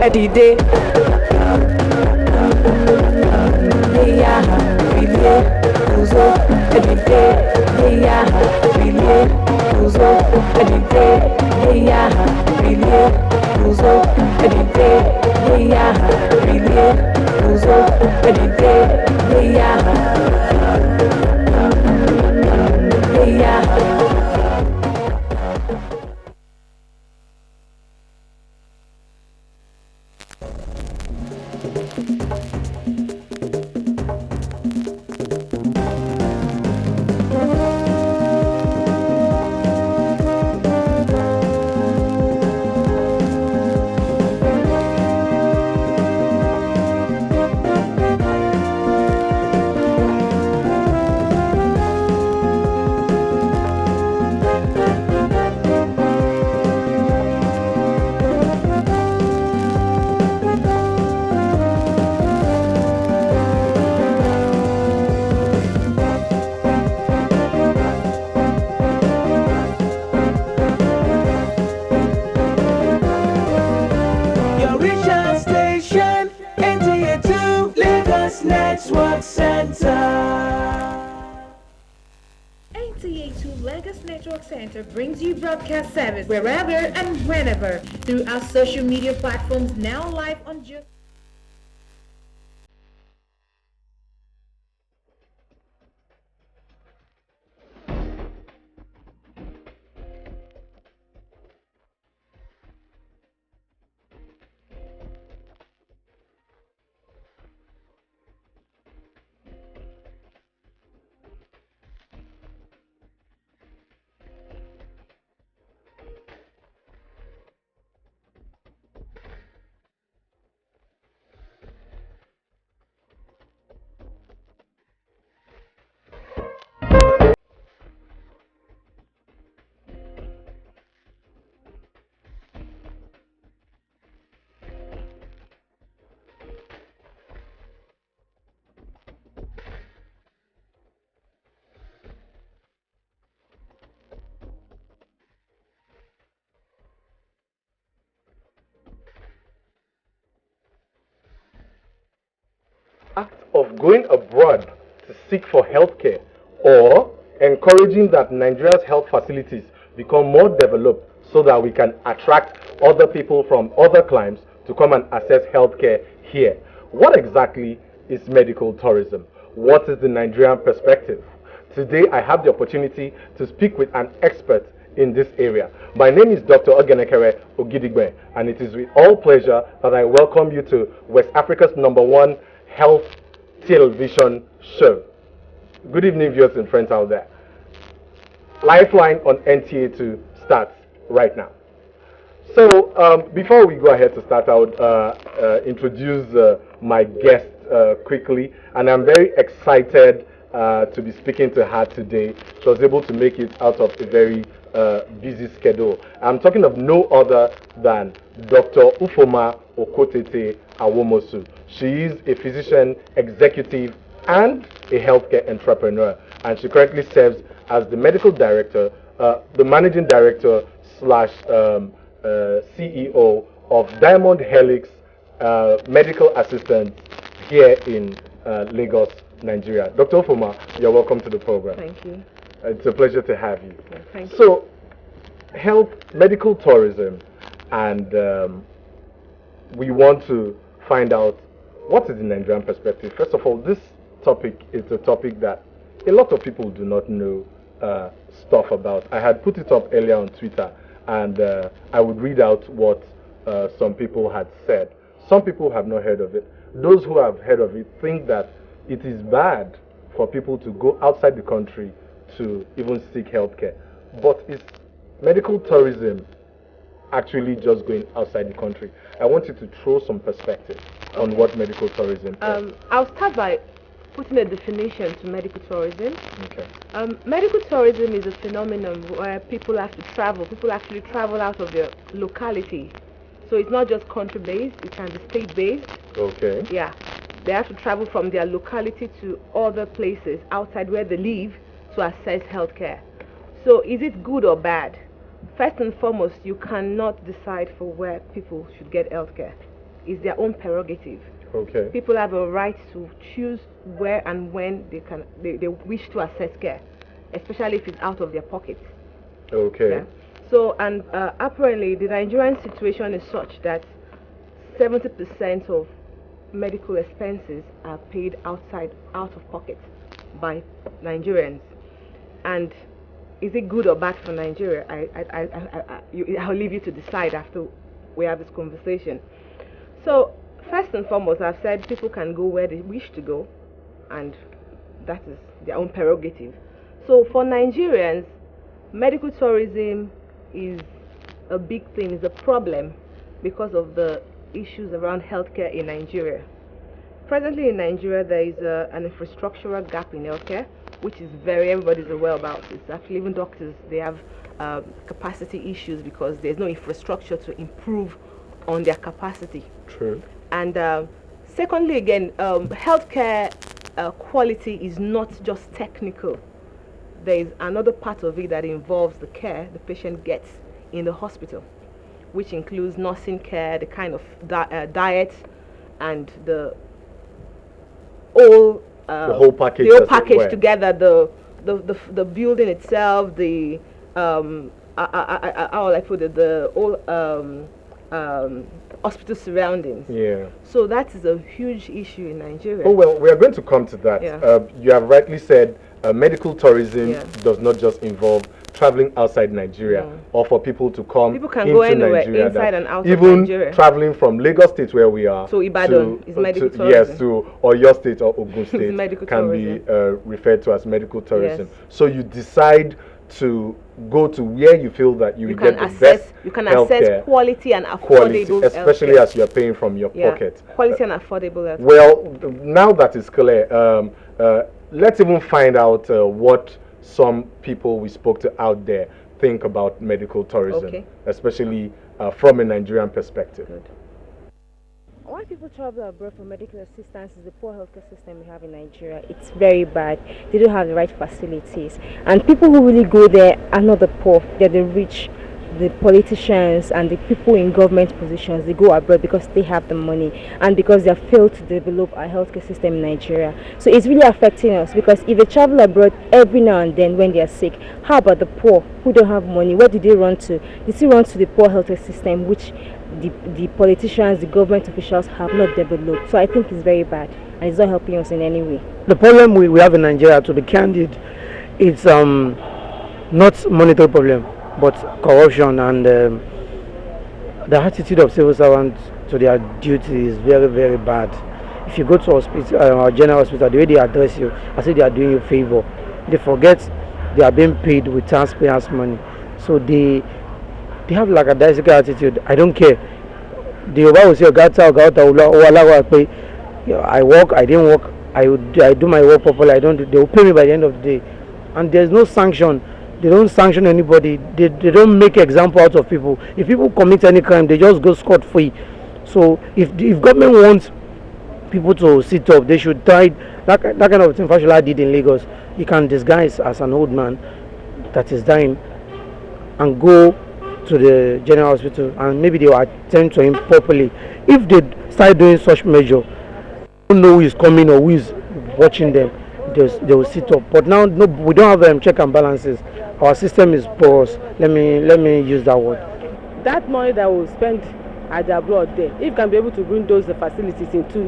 Edide. Eya, Bilie, Uzo, Edide. Eya, Bilie, Uzo, Edide. Eya, Bilie, Uzo, Edide. Eya, Bilie, Uzo, Edide. Eya, brings you broadcast service wherever and whenever through our social media platforms, now live on act of going abroad to seek for healthcare or encouraging that Nigeria's health facilities become more developed so that we can attract other people from other climes to come and access healthcare here. What exactly is medical tourism? What is the Nigerian perspective? Today I have the opportunity to speak with an expert in this area. My name is Dr. Ogenekere Ogidigbe, and it is with all pleasure that I welcome you to West Africa's #1 health television show. Good evening, viewers and friends out there. Lifeline on NTA2 starts right now. So before we go ahead to start, I would introduce my guest quickly, and I'm very excited to be speaking to her today. She was able to make it out of a very busy schedule. I'm talking of no other than Dr. Ufuoma Okotete Awomosu. She is a physician executive and a healthcare entrepreneur, and she currently serves as the medical director, the managing director slash CEO of Diamond Helix medical assistant here in Lagos, Nigeria. Dr. Ufuoma, you're welcome to the program. Thank you. It's a pleasure to have you. Yeah, thank you. So, health, medical tourism, and we want to find out what is the Nigerian perspective. First of all, this topic is a topic that a lot of people do not know stuff about. I had put it up earlier on Twitter, and I would read out what some people had said. Some people have not heard of it. Those who have heard of it think that it is bad for people to go outside the country to even seek healthcare. But is medical tourism actually just going outside the country? I want you to throw some perspective on what medical tourism is. I'll start by putting a definition to medical tourism. Okay. Medical tourism is a phenomenon where people have to travel. People actually travel out of their locality. So it's not just country-based, it can be state-based. Okay. Yeah. They have to travel from their locality to other places outside where they live to access healthcare. So is it good or bad? First and foremost, you cannot decide for where people should get healthcare. is their own prerogative. Okay. People have a right to choose where and when they wish to access care, especially if it's out of their pocket. Okay. Yeah. So, and apparently the Nigerian situation is such that 70% of medical expenses are paid out of pocket by Nigerians. And is it good or bad for Nigeria? I'll leave you to decide after we have this conversation. So, first and foremost, I've said people can go where they wish to go, and that is their own prerogative. So, for Nigerians, medical tourism is a big thing, is a problem because of the issues around healthcare in Nigeria. Presently in Nigeria, there is an infrastructural gap in healthcare, which is everybody's aware about. It's actually even doctors, they have capacity issues because there's no infrastructure to improve on their capacity. True. And secondly, again, healthcare quality is not just technical. There is another part of it that involves the care the patient gets in the hospital, which includes nursing care, the kind of diet, and the whole package together. The building itself, the how will I put it, the whole hospital surroundings. Yeah. So that is a huge issue in Nigeria. Oh well, we are going to come to that. Yeah. You have rightly said medical tourism Yeah. does not just involve traveling outside Nigeria or for people to come. People can into go anywhere, Nigeria, inside and out of even Nigeria. traveling from Lagos State, where we are, So Ibadan is medical tourism. Yes, to Oyo State or Ogun State Medical can tourism. be referred to as medical tourism. Yes. So you decide to go to where you feel that you will get the best You can healthcare assess quality and quality, affordable especially healthcare. as you are paying from your pocket. Quality and affordable healthcare. Well, now that is clear, let's even find out what some people we spoke to out there think about medical tourism, especially from a Nigerian perspective. Good. Why people travel abroad for medical assistance is the poor healthcare system we have in Nigeria. It's very bad. They don't have the right facilities. And people who really go there are not the poor, they're the rich, the politicians and the people in government positions. They go abroad because they have the money and because they have failed to develop our healthcare system in Nigeria. So it's really affecting us, because if they travel abroad every now and then when they are sick, how about the poor who don't have money? Where do they run to? They still run to the poor healthcare system, which the politicians, the government officials have not developed. So I think it's very bad and it's not helping us in any way. The problem we have in Nigeria, to be candid, it's not monetary problem, but corruption and the attitude of civil servants to their duty is very, very bad. If you go to hospital, our general hospital, the way they address you, I say they are doing you a favor. They forget they are being paid with taxpayers' money. So they have like a daisical attitude. I don't care. The Yoruba will say, I work, I didn't work, I do my work properly, they will pay me by the end of the day. And there's no sanction. They don't sanction anybody. They don't make example out of people. If people commit any crime, they just go scot-free. So if government wants people to sit up, they should try that kind of thing Fashola did in Lagos. You can disguise as an old man that is dying and go to the general hospital, and maybe they will attend to him properly. If they start doing such measure, they don't know who is coming or who is watching them, they will sit up. But now we don't have check and balances. Our system is porous. Let me use that word. That money that we spend at the abroad there, if can be able to bring those facilities into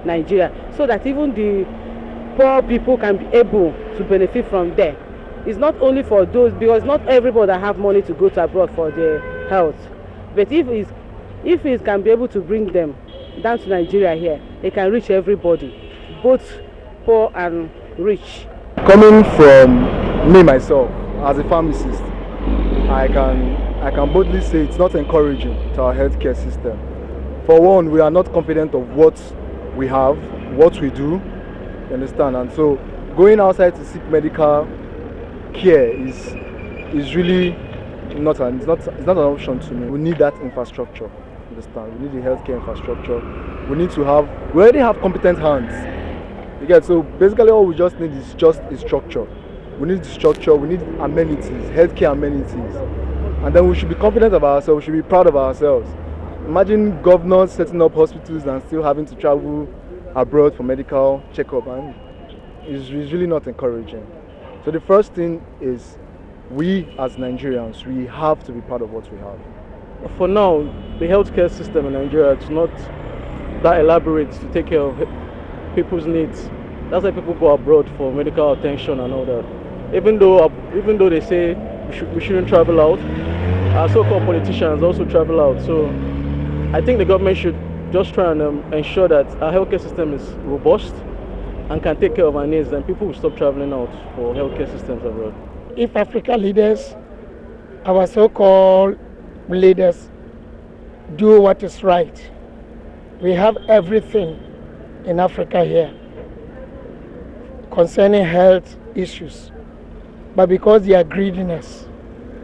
Nigeria, so that even the poor people can be able to benefit from there. It's not only for those, because not everybody have money to go to abroad for their health. But if it can be able to bring them down to Nigeria here, it can reach everybody, both poor and rich. Coming from me myself as a pharmacist, I can boldly say it's not encouraging to our healthcare system. For one, we are not confident of what we have, what we do, you understand? And so going outside to seek medical care is really not an option to me. We need that infrastructure, understand? We need the healthcare infrastructure. We already have competent hands. You get, so basically all we just need is just a structure. We need the structure, we need amenities, healthcare amenities. And then we should be confident of ourselves, we should be proud of ourselves. Imagine governors setting up hospitals and still having to travel abroad for medical checkup, and it's really not encouraging. So the first thing is, we as Nigerians, we have to be part of what we have. For now, the healthcare system in Nigeria is not that elaborate to take care of people's needs. That's why people go abroad for medical attention and all that. Even though they say we shouldn't travel out, our so-called politicians also travel out. So I think the government should just try and ensure that our healthcare system is robust and can take care of our needs, then people will stop traveling out for healthcare systems abroad. If Africa leaders, our so-called leaders, do what is right, we have everything in Africa here concerning health issues, but because their greediness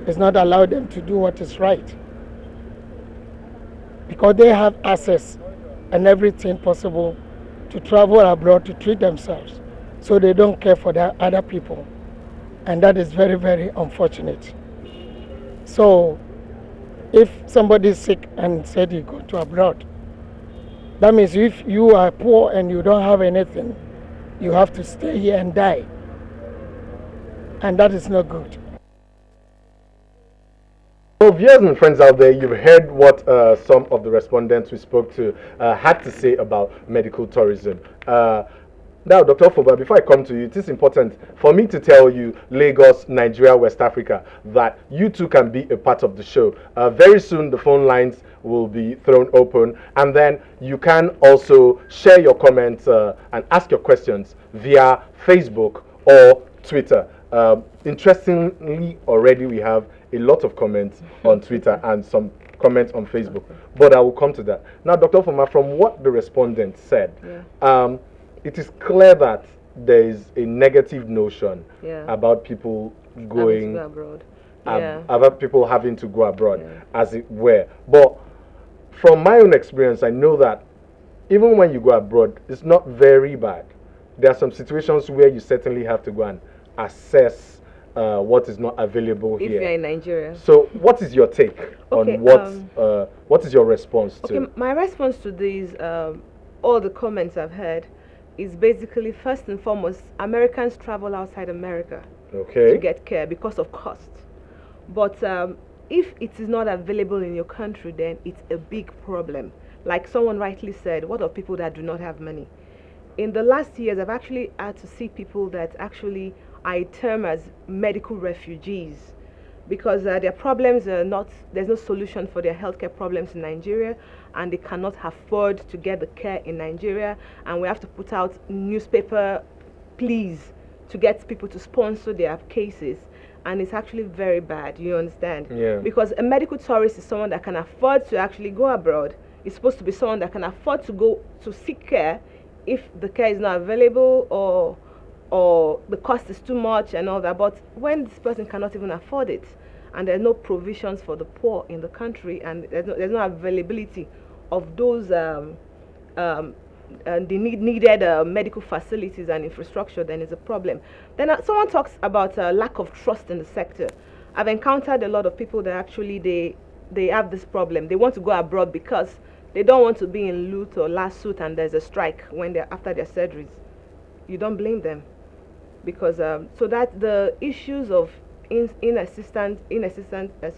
does not allow them to do what is right, because they have access and everything possible to travel abroad to treat themselves, so they don't care for the other people, and that is very, very unfortunate. So if somebody is sick and said he go to abroad, that means if you are poor and you don't have anything, you have to stay here and die, and that is not good. So viewers and friends out there, you've heard what some of the respondents we spoke to had to say about medical tourism. Now, Dr. Ufuoma, before I come to you, it is important for me to tell you, Lagos, Nigeria, West Africa, that you too can be a part of the show. Very soon, the phone lines will be thrown open, and then you can also share your comments and ask your questions via Facebook or Twitter. Interestingly, already we have a lot of comments on Twitter and some comments on Facebook, but I will come to that. Now, Dr. Ufuoma, from what the respondent said, it is clear that there is a negative notion about people going abroad. About people having to go abroad, as it were. But from my own experience, I know that even when you go abroad, it's not very bad. There are some situations where you certainly have to go and assess what is not available if here. If you're in Nigeria. So what is your take on what is your response to? Okay, my response to these, all the comments I've heard, is basically, first and foremost, Americans travel outside America to get care because of cost. But if it is not available in your country, then it's a big problem. Like someone rightly said, what of people that do not have money? In the last years, I've actually had to see people that actually I term as medical refugees, because their problems are not, there's no solution for their healthcare problems in Nigeria, and they cannot afford to get the care in Nigeria, and we have to put out newspaper pleas to get people to sponsor their cases, and it's actually very bad, you understand? Yeah. Because a medical tourist is someone that can afford to actually go abroad. It's supposed to be someone that can afford to go to seek care if the care is not available or the cost is too much and all that. But when this person cannot even afford it, and there's no provisions for the poor in the country, and there's no availability of those the needed medical facilities and infrastructure, then it's a problem. Then someone talks about lack of trust in the sector. I've encountered a lot of people that actually they have this problem. They want to go abroad because they don't want to be in loot or lawsuit and there's a strike when they're after their surgeries. You don't blame them, because so that the issues of inassistant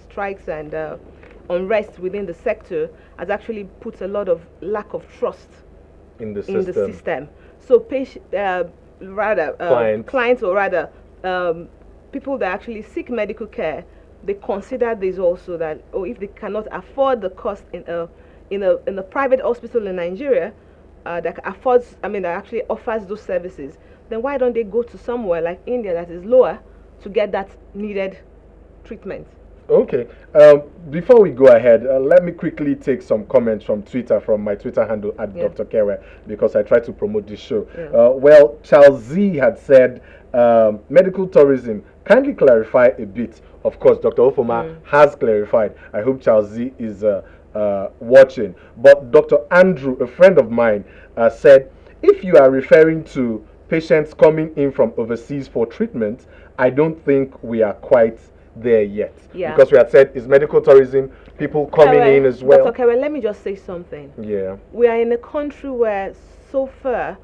strikes and unrest within the sector has actually put a lot of lack of trust in the system. So clients or rather people that actually seek medical care, they consider this also, that if they cannot afford the cost in a private hospital in Nigeria that actually offers those services, then why don't they go to somewhere like India that is lower to get that needed treatment? Okay. Before we go ahead, let me quickly take some comments from Twitter, from my Twitter handle at Dr. Kewe, because I try to promote this show. Well, Charles Z had said, medical tourism, kindly clarify a bit. Of course, Dr. Ufuoma has clarified. I hope Charles Z is watching. But Dr. Andrew, a friend of mine, said, if you are referring to patients coming in from overseas for treatment, I don't think we are quite there yet. Yeah. Because we had said it's medical tourism, people coming in as well. Dr. Kewe, let me just say something. Yeah. We are in a country where so far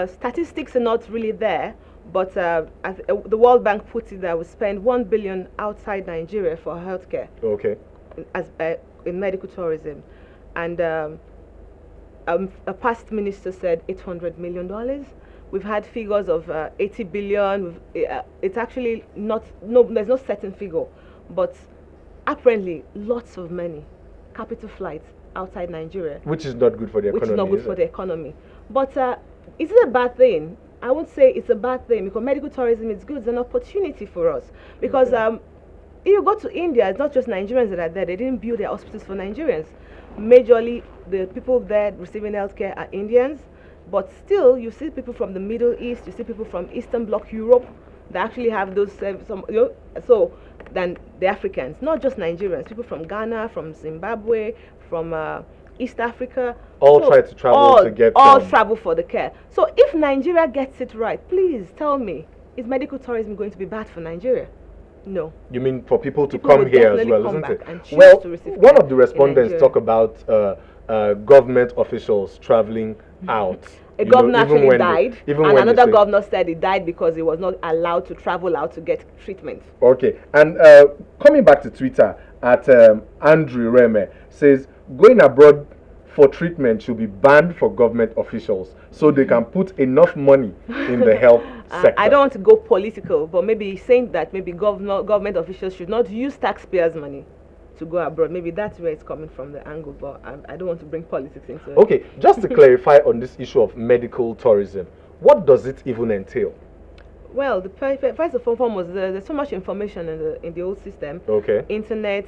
statistics are not really there, but the World Bank puts it that we spend 1 billion outside Nigeria for healthcare. Okay. As in medical tourism, and a past minister said $800 million. We've had figures of 80 billion. It's actually there's no certain figure, but apparently lots of money, capital flights outside Nigeria, which is not good for the economy. Which is not good for the economy. But is it a bad thing? I won't say it's a bad thing, because medical tourism is good. It's an opportunity for us, because if you go to India, it's not just Nigerians that are there. They didn't build their hospitals for Nigerians. Majorly, the people there receiving healthcare are Indians, but still, you see people from the Middle East, you see people from Eastern Bloc Europe that actually have those than the Africans, not just Nigerians. People from Ghana, from Zimbabwe, from East Africa. All try to travel to get travel for the care. So if Nigeria gets it right, please tell me, is medical tourism going to be bad for Nigeria? No. You mean for people to come here as well, isn't it? Well, one of the respondents talk about government officials traveling out. A governor actually died, and another governor said he died because he was not allowed to travel out to get treatment. Okay, and coming back to Twitter, at Andrew Reme says, going abroad for treatment should be banned for government officials so they can put enough money in the health sector. I don't want to go political, but maybe saying that maybe government officials should not use taxpayers' money to go abroad. Maybe that's where it's coming from, the angle, but I don't want to bring politics into it. Okay, just to clarify on this issue of medical tourism, what does it even entail? Well, first and foremost, there's so much information in the old system. Okay. The internet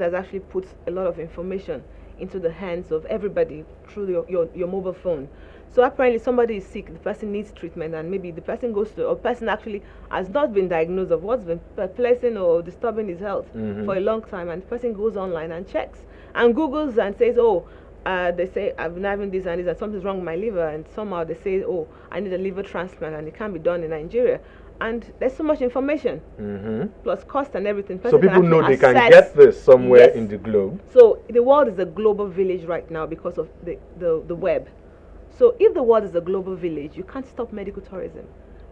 has actually put a lot of information into the hands of everybody through your mobile phone. So apparently somebody is sick, the person needs treatment, and maybe the person goes to, or person actually has not been diagnosed of what's been perplexing or disturbing his health for a long time, and the person goes online and checks and Googles and says, they say, I've been having this and this, and something's wrong with my liver, and somehow they say, I need a liver transplant, and it can't be done in Nigeria. And there's so much information, plus cost and everything. So people know they can get this somewhere in the globe. So the world is a global village right now because of the web. So if the world is a global village, you can't stop medical tourism,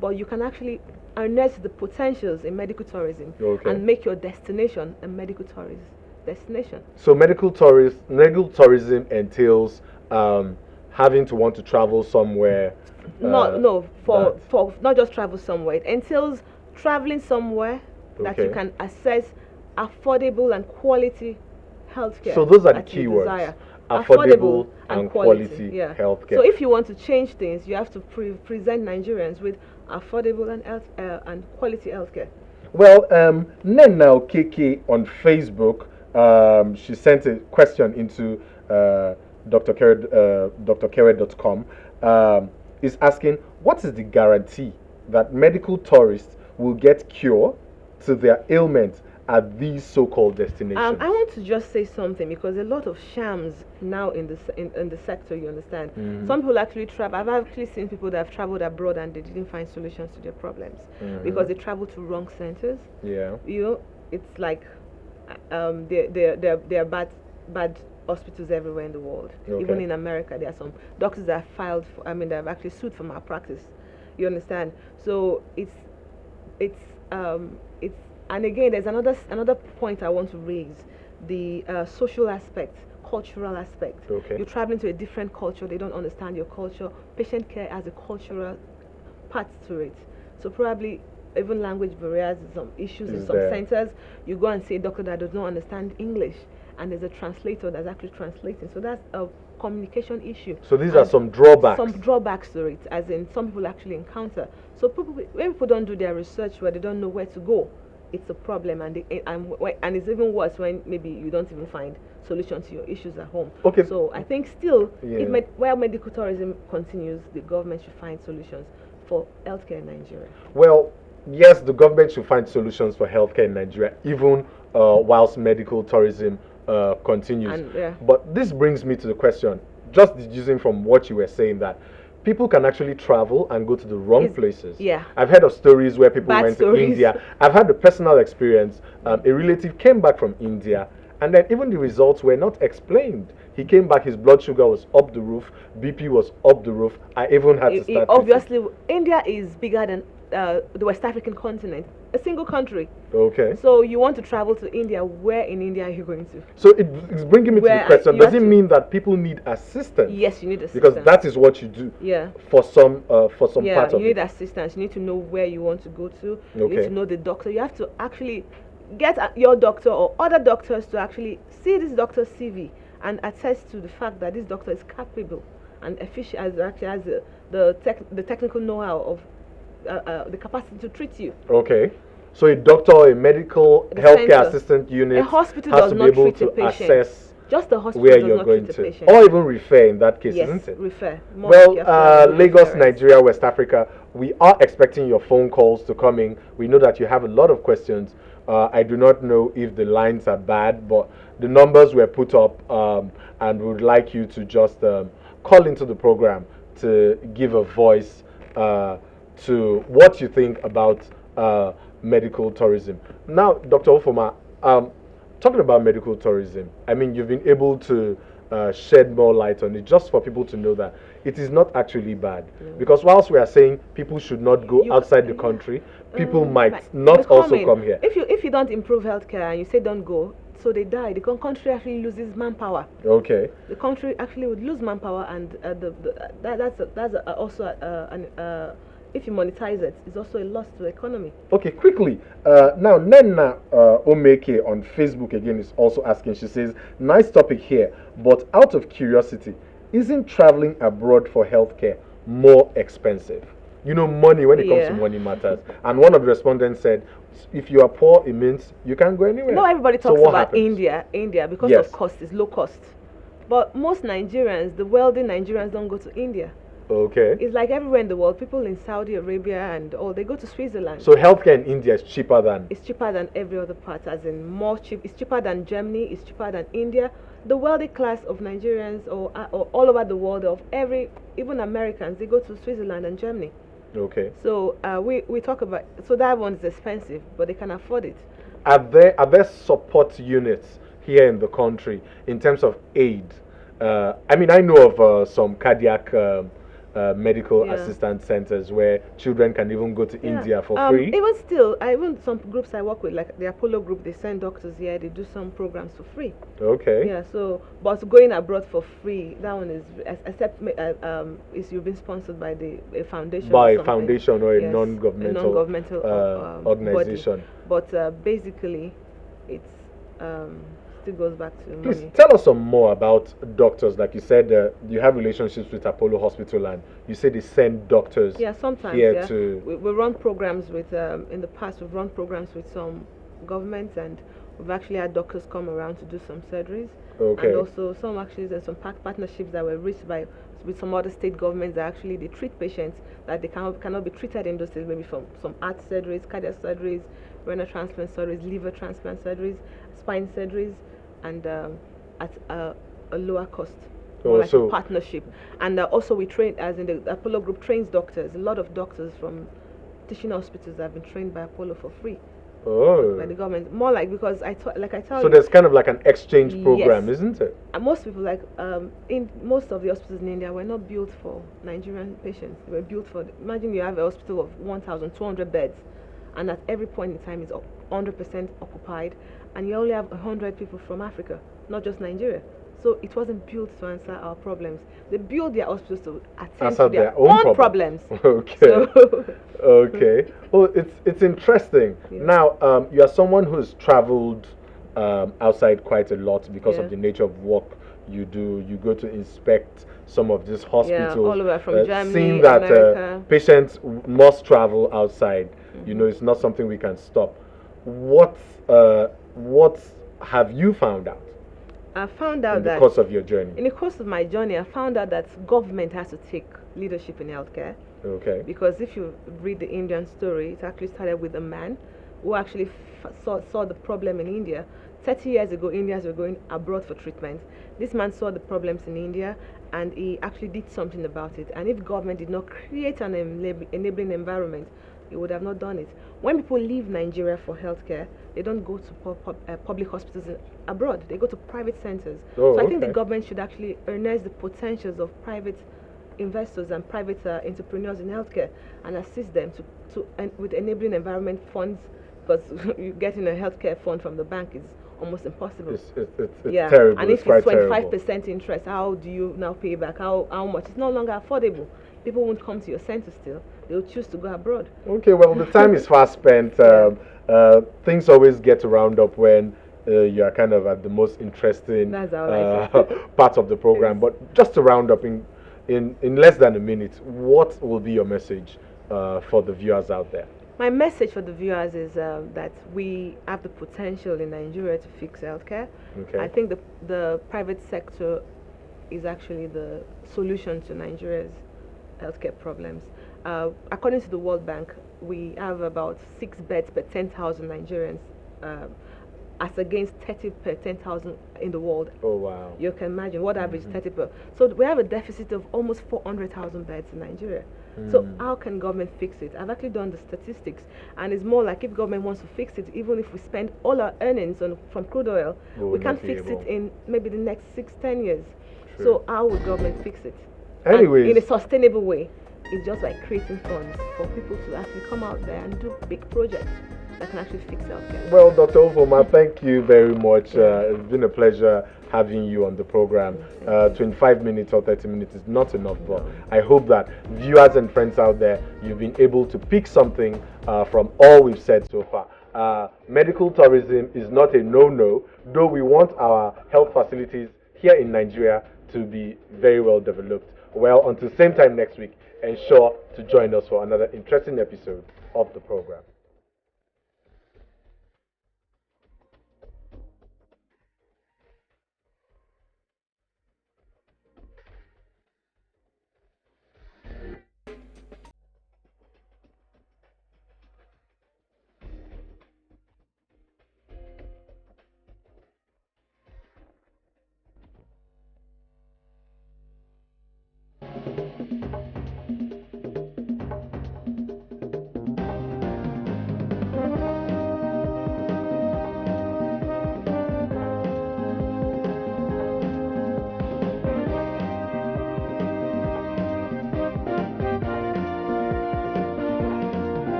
but you can actually harness the potentials in medical tourism and make your destination a medical tourism destination. So medical tourism entails having to want to travel somewhere. For not just travel somewhere. It entails traveling somewhere that you can access affordable and quality healthcare. So those are the keywords. Affordable and quality healthcare. So if you want to change things, you have to present Nigerians with affordable and quality healthcare. Well, Nena Okeke on Facebook, she sent a question into drkere.com. Is asking, what is the guarantee that medical tourists will get cure to their ailments at these so-called destinations? I want to just say something, because a lot of shams now in the sector, you understand. Some people actually travel. I've actually seen people that have traveled abroad and they didn't find solutions to their problems because they traveled to wrong centers. Yeah. You know, it's like there are bad hospitals everywhere in the world. Even in America, there are some doctors that have they have actually sued for malpractice. You understand? So it's and again, there's another point I want to raise: the social aspect, cultural aspect. You're traveling to a different culture; they don't understand your culture. Patient care has a cultural part to it, so probably even language barriers, some issues in some centers. You go and see a doctor that does not understand English, and there's a translator that's actually translating. So that's a communication issue. So these are some drawbacks. Some drawbacks to it, as in some people actually encounter. So when people don't do their research, where they don't know where to go, it's a problem, and it's even worse when maybe you don't even find solution to your issues at home. So I think still, while medical tourism continues, the government should find solutions for healthcare in Nigeria. Well, yes, the government should find solutions for healthcare in Nigeria, even whilst medical tourism continues. But this brings me to the question, just deducing from what you were saying, that people can actually travel and go to the wrong places. Yeah. I've heard of stories where people Bad went stories. to India. I've had a personal experience. A relative came back from India, and then even the results were not explained. He came back, his blood sugar was up the roof, BP was up the roof. I even had to start. Obviously, India is bigger than the West African continent, a single country. Okay. So you want to travel to India, where in India are you going to? So it's bringing me to the question, does it mean that people need assistance? Yes, you need assistance. Because that is what you do. Yeah. For some parts of it. You need assistance. You need to know where you want to go to. You need to know the doctor. You have to actually get your doctor or other doctors to actually see this doctor's CV and attest to the fact that this doctor is capable and efficient, actually has the technical know-how of the capacity to treat you. Okay. So a doctor or a medical healthcare assistant unit a hospital has does to not be able treat to a patient. assess just the hospital where does you're not going treat to, a patient. or even refer in that case, yes, isn't it? Refer. Well, Lagos, Nigeria, West Africa, we are expecting your phone calls to come in. We know that you have a lot of questions. I do not know if the lines are bad, but the numbers were put up, and we would like you to just call into the program to give a voice to what you think about medical tourism. Now, Dr. Ufuoma, talking about medical tourism, I mean, you've been able to shed more light on it, just for people to know that it is not actually bad. Because whilst we are saying people should not go outside the country, people might not also come here. If you don't improve healthcare and you say don't go, so they die. The country actually loses manpower. Okay. The country actually would lose manpower, and that's also if you monetize it, it's also a loss to the economy. Okay, quickly. Now, Nena Omeke on Facebook again is also asking. She says, nice topic here, but out of curiosity, isn't traveling abroad for healthcare more expensive? You know, money, when it comes to money, matters. And one of the respondents said, if you are poor, it means you can't go anywhere. No, everybody talks about happens? India because of cost, it's low cost. But most Nigerians, the wealthy Nigerians, don't go to India. Okay. It's like everywhere in the world. People in Saudi Arabia and all, they go to Switzerland. So healthcare in India is cheaper than? It's cheaper than every other part, as in more cheap. It's cheaper than Germany. It's cheaper than India. The wealthy class of Nigerians or all over the world, even Americans, they go to Switzerland and Germany. Okay. So we talk about, so that one is expensive, but they can afford it. Are there support units here in the country in terms of aid? I mean, I know of some cardiac medical assistance centers where children can even go to India for free. Even still, even some groups I work with, like the Apollo group, they send doctors here. They do some programs for free. Okay. Yeah. So, but going abroad for free, that one is except is you've been sponsored by a foundation. By a foundation or a non-governmental organization. But basically, it's still goes back to Please money. tell us some more about doctors. Like you said, you have relationships with Apollo Hospital, and you say they send doctors sometimes here to. We run programs with in the past. We've run programs with some governments, and we've actually had doctors come around to do some surgeries. Okay. And also there's some partnerships that were reached with some other state governments that actually they treat patients that they cannot be treated in those states, maybe from some heart surgeries, cardiac surgeries, renal transplant surgeries, liver transplant surgeries, spine surgeries, and at a lower cost. Like a partnership. And also we train, as in the Apollo group trains doctors. A lot of doctors from teaching hospitals have been trained by Apollo for free. By the government. More like, because I tell you. So there's kind of like an exchange program, isn't it? And most people, in most of the hospitals in India, were not built for Nigerian patients. They were built for, imagine you have a hospital of 1,200 beds, and at every point in time it's 100% occupied, and you only have 100 people from Africa, not just Nigeria. So it wasn't built to answer our problems. They built their hospitals to attend to their own problems. Okay. Okay. Well, it's interesting. Yeah. Now, you are someone who's traveled outside quite a lot because of the nature of work you do. You go to inspect some of these hospitals. Yeah, all over from Germany, seeing that America. Patients must travel outside. You know, it's not something we can stop. What have you found out? I found out that in the course of your journey. In the course of my journey, I found out that government has to take leadership in healthcare. Okay. Because if you read the Indian story, it actually started with a man who actually saw the problem in India. 30 years ago, Indians were going abroad for treatment. This man saw the problems in India, and he actually did something about it. And if government did not create an enabling environment, he would have not done it. When people leave Nigeria for healthcare, they don't go to public hospitals abroad. They go to private centers. So I think the government should actually harness the potentials of private investors and private entrepreneurs in healthcare and assist them with enabling environment funds, because you getting a healthcare fund from the bank is almost impossible. It's terrible. And if it's 25% interest, how do you now pay back? How much? It's no longer affordable. People won't come to your center still. They'll choose to go abroad. Okay, well, the time is fast spent. Things always get to round up when you are kind of at the most interesting part of the program. But just to round up in less than a minute, what will be your message for the viewers out there? My message for the viewers is that we have the potential in Nigeria to fix healthcare. Okay. I think the private sector is actually the solution to Nigeria's healthcare problems. According to the World Bank, we have about 6 beds per 10,000 Nigerians, as against 30 per 10,000 in the world. Oh, wow. You can imagine what average 30 per. So we have a deficit of almost 400,000 beds in Nigeria. So how can government fix it? I've actually done the statistics, and it's more like if government wants to fix it, even if we spend all our earnings from crude oil, we can't fix it in maybe the next 6-10 years. True. So how would government fix it? Anyways, and in a sustainable way. It's just like creating funds for people to actually come out there and do big projects that can actually fix healthcare. Well, Dr. Ufuoma, thank you very much. It's been a pleasure having you on the program. 25 minutes or 30 minutes is not enough, but I hope that viewers and friends out there, you've been able to pick something from all we've said so far. Medical tourism is not a no-no, though we want our health facilities here in Nigeria to be very well developed. Well, until same time next week, ensure to join us for another interesting episode of the program.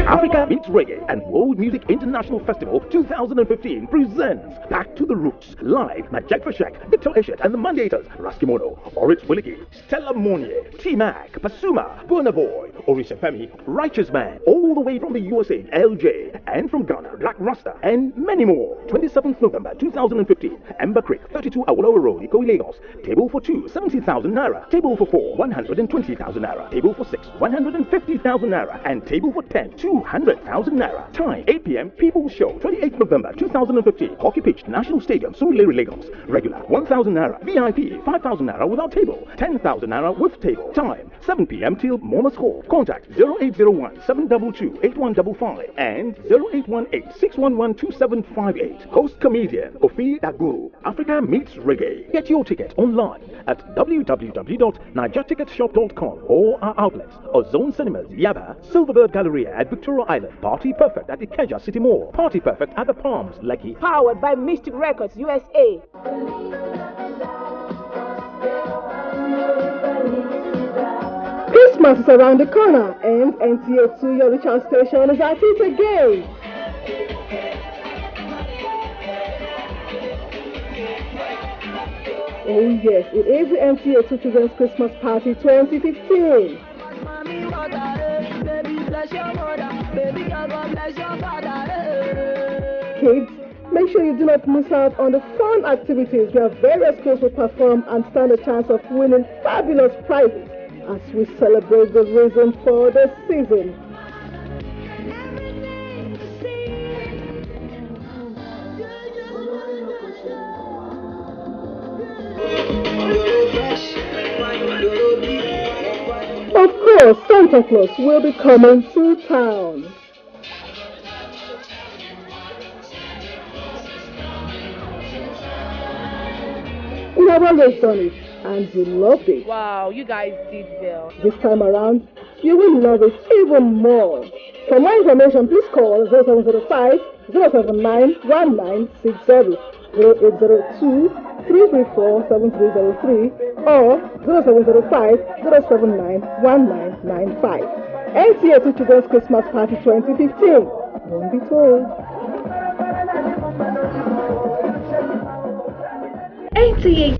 Africa Meets Reggae and World Music International Festival 2015 presents Back to the Roots. Live, Majek Fashek, Victor Eshet and the Mandators, Raskimono, Oritz Wiliki, Stella Monier, T-Mac, Pasuma, Burna Boy, Orisha Femi, Righteous Man, all the way from the USA, LJ, and from Ghana, Black Rasta, and many more. 27th November 2015, Ember Creek, 32 Awolowo Road, Ikoyi, Lagos. Table for 2, 70,000 naira. Table for 4, 120,000 naira. Table for 6, 150,000 naira. And table for 10, 200,000 naira. Time 8 p.m. People's Show, 28th November 2015. Hockey Pitch, National Stadium, Surulere, Lagos. Regular 1,000 naira. VIP 5,000 naira without table. 10,000 naira with table. Time 7 p.m. till Monas Hall. Contact 0801 722 8155 and 0818 611 2758. Host comedian Kofi Daguru. Africa Meets Reggae. Get your ticket online at www.nigerticketshop.com or our outlets, Ozone Cinemas, Yaba, Silverbird Galleria at Victoria Island, Party Perfect at Ikeja City Mall, Party Perfect at the Palms, Lekki. Powered by Mystic Records, USA. Christmas is around the corner and NTA2 Yoruchan Station is at it again. Oh yes, it is the MTA2 Children's Christmas Party 2015. Kids, make sure you do not miss out on the fun activities where various schools will perform and stand a chance of winning fabulous prizes as we celebrate the reason for the season. Of course, Santa Claus will be coming to town. We have always done it, and you loved it. Wow, you guys did well. This time around, you will love it even more. For more information, please call 0705 079 1960, 0802 334 7303, or 0705 079 1995. NTA2 Children's Christmas Party 2015. Don't be told. NTA